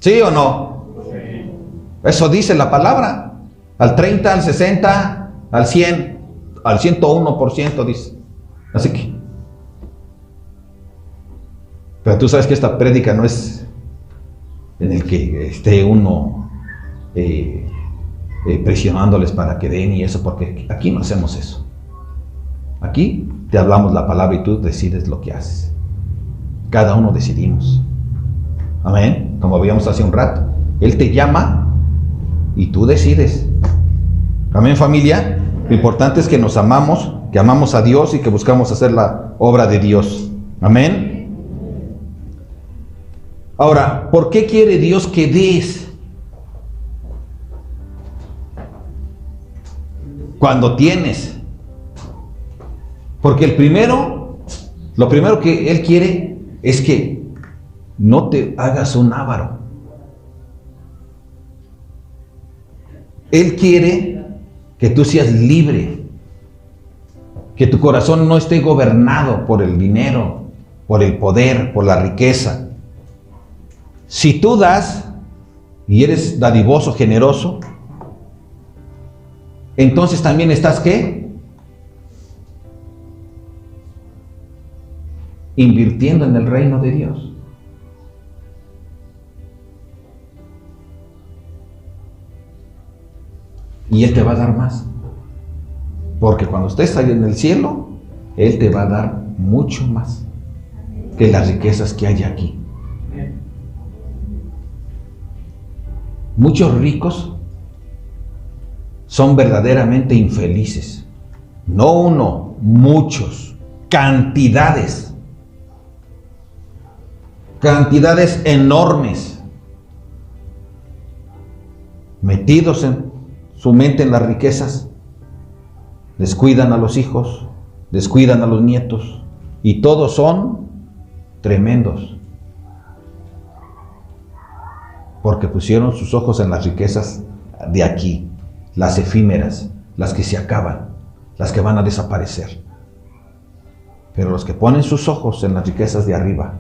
¿Sí o no? Eso dice la palabra. Al 30, al 60, al 100, al 101% dice. Así que. Pero tú sabes que esta prédica no es en el que esté uno presionándoles para que den y eso, porque aquí no hacemos eso. Aquí te hablamos la palabra y tú decides lo que haces. Cada uno decidimos. Amén. Como veíamos hace un rato. Él te llama y tú decides. Amén, familia. Lo importante es que nos amamos, que amamos a Dios y que buscamos hacer la obra de Dios. Amén. Ahora, ¿por qué quiere Dios que des? Cuando tienes. Porque lo primero que Él quiere es que no te hagas un avaro. Él quiere que tú seas libre, que tu corazón no esté gobernado por el dinero, por el poder, por la riqueza. Si tú das y eres dadivoso, generoso, entonces también estás ¿qué? Invirtiendo en el reino de Dios. Y Él te va a dar más. Porque cuando estés ahí en el cielo, Él te va a dar mucho más que las riquezas que hay aquí. Muchos ricos son verdaderamente infelices. No uno, muchos. Cantidades. Cantidades enormes. Metidos en su mente en las riquezas. Descuidan a los hijos, descuidan a los nietos. Y todos son tremendos. Porque pusieron sus ojos en las riquezas de aquí, las efímeras, las que se acaban, las que van a desaparecer. Pero los que ponen sus ojos en las riquezas de arriba,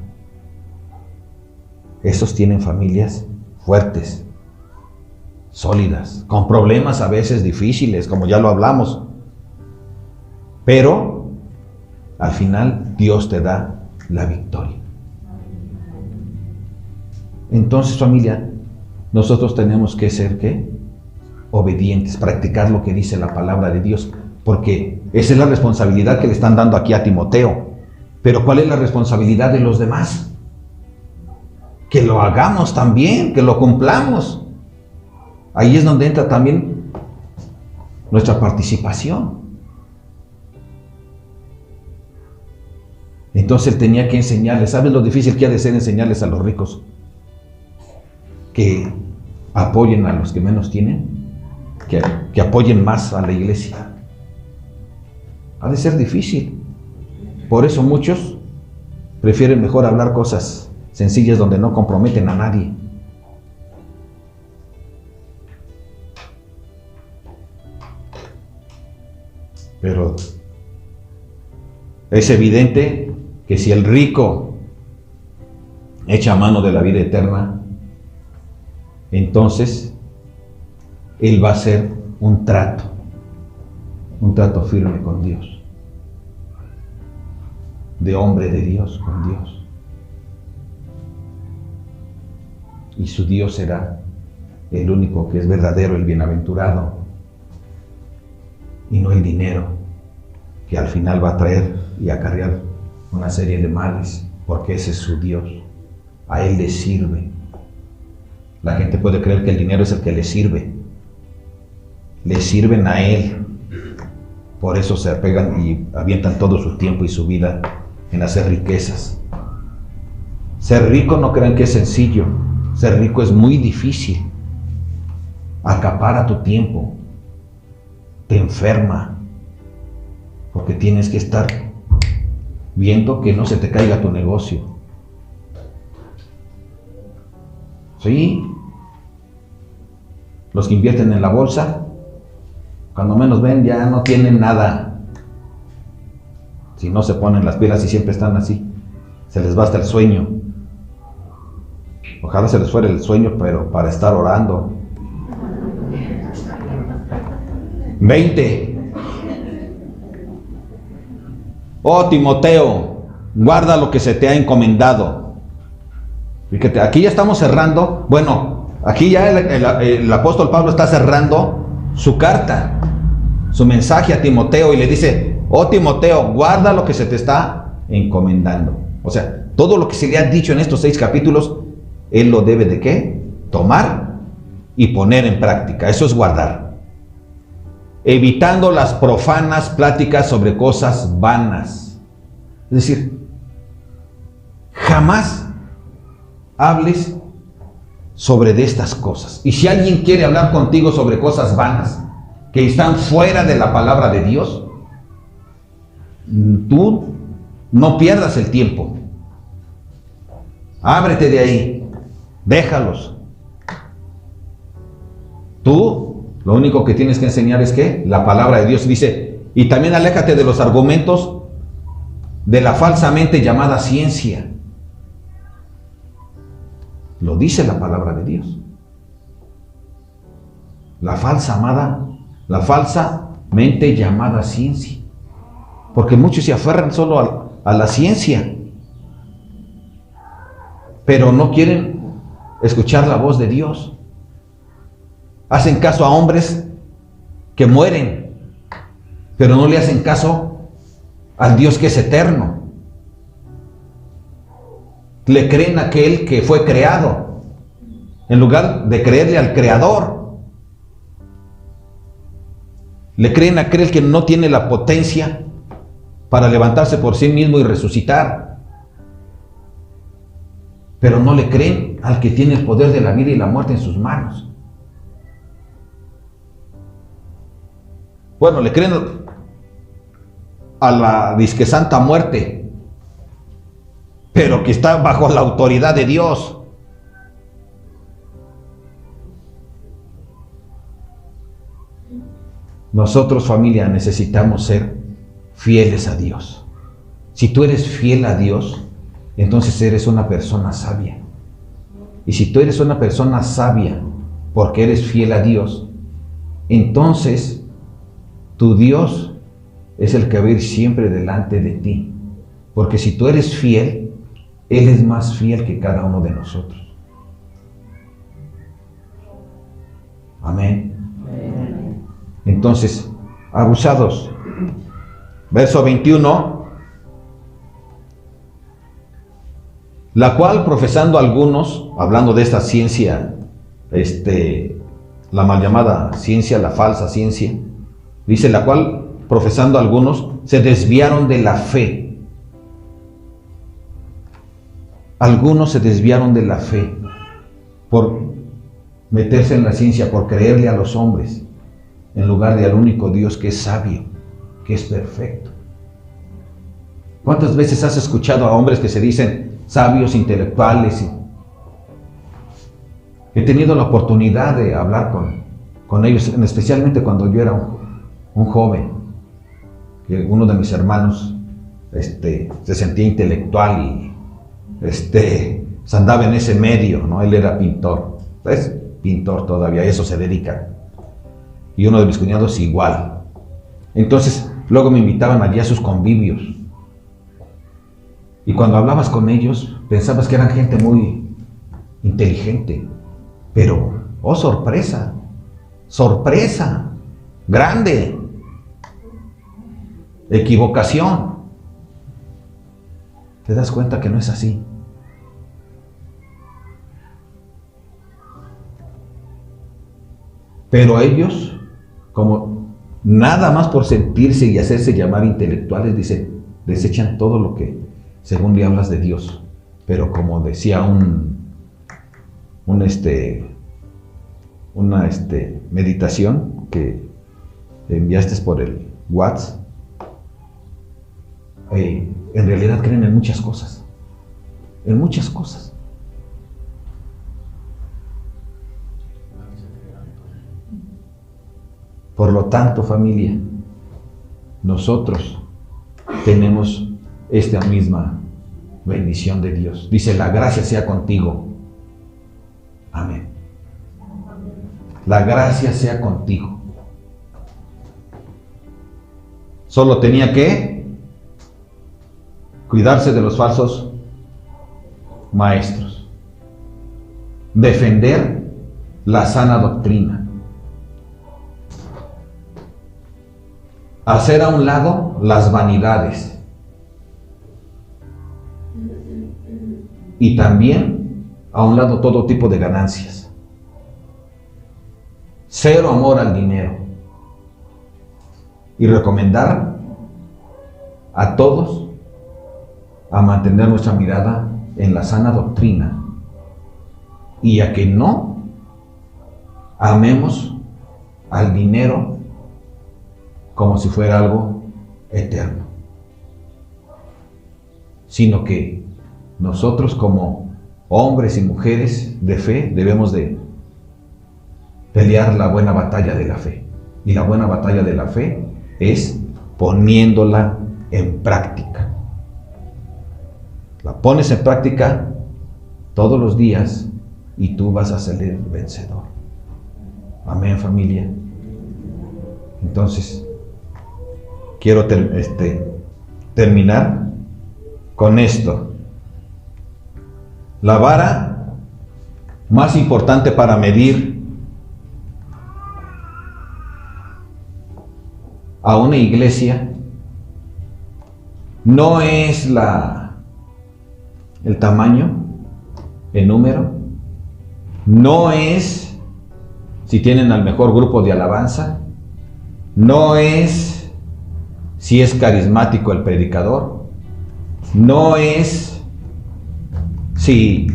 esos tienen familias fuertes, sólidas, con problemas a veces difíciles, como ya lo hablamos. Pero al final Dios te da la victoria. Entonces, familia, nosotros tenemos que ser ¿qué? Obedientes, practicar lo que dice la palabra de Dios, porque esa es la responsabilidad que le están dando aquí a Timoteo. Pero ¿cuál es la responsabilidad de los demás? Que lo hagamos también, que lo cumplamos. Ahí es donde entra también nuestra participación. Entonces él tenía que enseñarles. ¿Sabes lo difícil que ha de ser enseñarles a los ricos? Que apoyen a los que menos tienen, que apoyen más a la iglesia. Ha de ser difícil. Por eso muchos prefieren mejor hablar cosas sencillas donde no comprometen a nadie. Pero Es evidente que si el rico echa mano de la vida eterna, entonces él va a hacer un trato firme con Dios, de hombre de Dios con Dios. Y su Dios será el único que es verdadero, el bienaventurado, y no el dinero, que al final va a traer y acarrear una serie de males, porque ese es su Dios. A él le sirve. La gente puede creer que el dinero es el que le sirve. Le sirven a él. Por eso se apegan y avientan todo su tiempo y su vida en hacer riquezas. Ser rico no crean que es sencillo. Ser rico es muy difícil. Acapara tu tiempo. Te enferma. Porque tienes que estar viendo que no se te caiga tu negocio. Sí. Los que invierten en la bolsa, cuando menos ven, ya no tienen nada. Si no se ponen las pilas y siempre están así, se les basta el sueño. Ojalá se les fuera el sueño, pero para estar orando. 20. Oh Timoteo, guarda lo que se te ha encomendado. Fíjate, aquí ya estamos cerrando. Bueno, aquí ya el apóstol Pablo está cerrando su carta, su mensaje a Timoteo, y le dice: oh Timoteo, guarda lo que se te está encomendando. O sea, todo lo que se le ha dicho en estos 6 capítulos, él lo debe de ¿qué? Tomar y poner en práctica. Eso es guardar. Evitando las profanas pláticas sobre cosas vanas. Es decir, jamás hables sobre de estas cosas. Y si alguien quiere hablar contigo sobre cosas vanas que están fuera de la palabra de Dios, tú no pierdas el tiempo. Ábrete de ahí. Déjalos. Tú lo único que tienes que enseñar es que la palabra de Dios dice, y también aléjate de los argumentos de la falsamente llamada ciencia. Lo dice la palabra de Dios. La falsamente llamada ciencia. Porque muchos se aferran solo a la ciencia, pero no quieren escuchar la voz de Dios. Hacen caso a hombres que mueren, pero no le hacen caso al Dios que es eterno. Le creen a aquel que fue creado, en lugar de creerle al Creador. Le creen a aquel que no tiene la potencia para levantarse por sí mismo y resucitar. Pero no le creen al que tiene el poder de la vida y la muerte en sus manos. Bueno, le creen a la disque santa muerte, pero que está bajo la autoridad de Dios. Nosotros, familia, necesitamos ser fieles a Dios. Si tú eres fiel a Dios, entonces eres una persona sabia. Y si tú eres una persona sabia porque eres fiel a Dios, entonces tu Dios es el que va a ir siempre delante de ti. Porque si tú eres fiel, Él es más fiel que cada uno de nosotros. Amén. Entonces, abusados. Verso 21. La cual profesando algunos, hablando de esta ciencia, la mal llamada ciencia, la falsa ciencia, dice, la cual profesando algunos se desviaron de la fe. Algunos se desviaron de la fe por meterse en la ciencia, por creerle a los hombres, en lugar de al único Dios que es sabio, que es perfecto. ¿Cuántas veces has escuchado a hombres que se dicen sabios, intelectuales? He tenido la oportunidad de hablar con ellos, especialmente cuando yo era un joven, que uno de mis hermanos se sentía intelectual y se andaba en ese medio, ¿no? Él era pintor, es pintor todavía, a eso se dedica. Y uno de mis cuñados igual. Entonces, luego me invitaban allí a sus convivios. Y cuando hablabas con ellos, pensabas que eran gente muy inteligente. Pero, oh sorpresa, sorpresa, grande, equivocación. ¿Te das cuenta que no es así? Pero ellos, como nada más por sentirse y hacerse llamar intelectuales, dicen, desechan todo lo que, según le hablas de Dios. Pero como decía una meditación que enviaste por el WhatsApp, en realidad creen en muchas cosas. En muchas cosas. Por lo tanto, familia, nosotros tenemos esta misma bendición de Dios. Dice, la gracia sea contigo. Amén. La gracia sea contigo. Solo tenía que cuidarse de los falsos maestros. Defender la sana doctrina. Hacer a un lado las vanidades. Y también a un lado todo tipo de ganancias. Cero amor al dinero. Y recomendar a todos a mantener nuestra mirada en la sana doctrina y a que no amemos al dinero como si fuera algo eterno, sino que nosotros como hombres y mujeres de fe debemos de pelear la buena batalla de la fe. Y la buena batalla de la fe es poniéndola en práctica. La pones en práctica todos los días y tú vas a salir vencedor. Amén, familia. Entonces, quiero terminar con esto. La vara más importante para medir a una iglesia no es el tamaño, el número, no es si tienen al mejor grupo de alabanza, no es si es carismático el predicador, no es si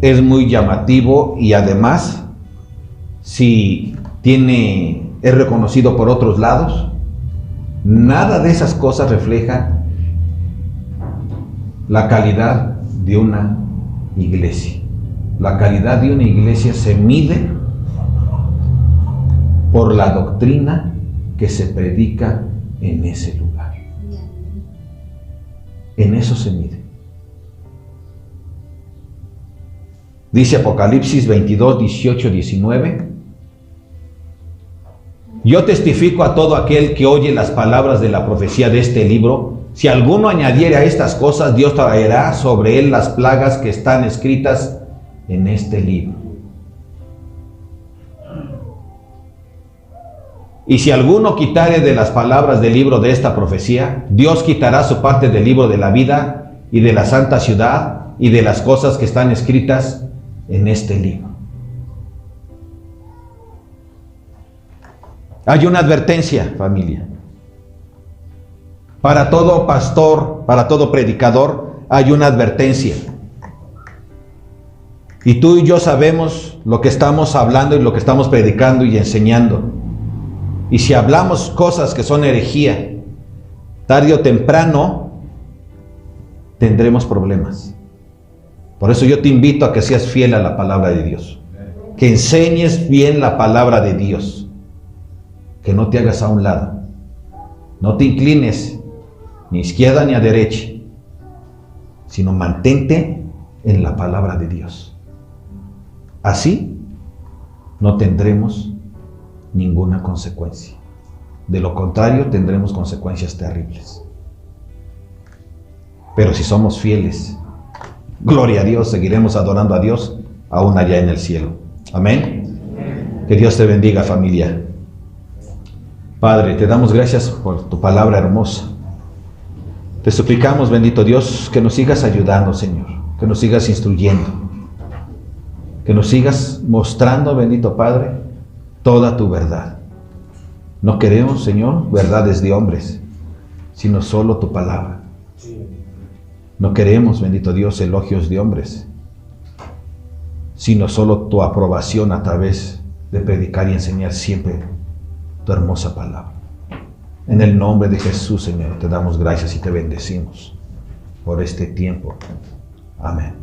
es muy llamativo y además si es reconocido por otros lados. Nada de esas cosas refleja la calidad de una iglesia. La calidad de una iglesia se mide por la doctrina que se predica en ese lugar. En eso se mide. Dice Apocalipsis 22, 18, 19. Yo testifico a todo aquel que oye las palabras de la profecía de este libro. Si alguno añadiere a estas cosas, Dios traerá sobre él las plagas que están escritas en este libro. Y si alguno quitare de las palabras del libro de esta profecía, Dios quitará su parte del libro de la vida y de la santa ciudad y de las cosas que están escritas en este libro. Hay una advertencia, familia. Para todo pastor, para todo predicador, hay una advertencia. Y tú y yo sabemos lo que estamos hablando y lo que estamos predicando y enseñando. Y si hablamos cosas que son herejía, tarde o temprano tendremos problemas. Por eso yo te invito a que seas fiel a la palabra de Dios. Que enseñes bien la palabra de Dios. Que no te hagas a un lado. No te inclines ni a izquierda ni a derecha, sino mantente en la palabra de Dios. Así no tendremos ninguna consecuencia. De lo contrario, tendremos consecuencias terribles. Pero si somos fieles, gloria a Dios, seguiremos adorando a Dios aún allá en el cielo. Amén. Que Dios te bendiga, familia. Padre, te damos gracias por tu palabra hermosa. Te suplicamos, bendito Dios, que nos sigas ayudando, Señor, que nos sigas instruyendo, que nos sigas mostrando, bendito Padre, toda tu verdad. No queremos, Señor, verdades de hombres, sino solo tu palabra. No queremos, bendito Dios, elogios de hombres, sino solo tu aprobación a través de predicar y enseñar siempre tu hermosa palabra. En el nombre de Jesús, Señor, te damos gracias y te bendecimos por este tiempo. Amén.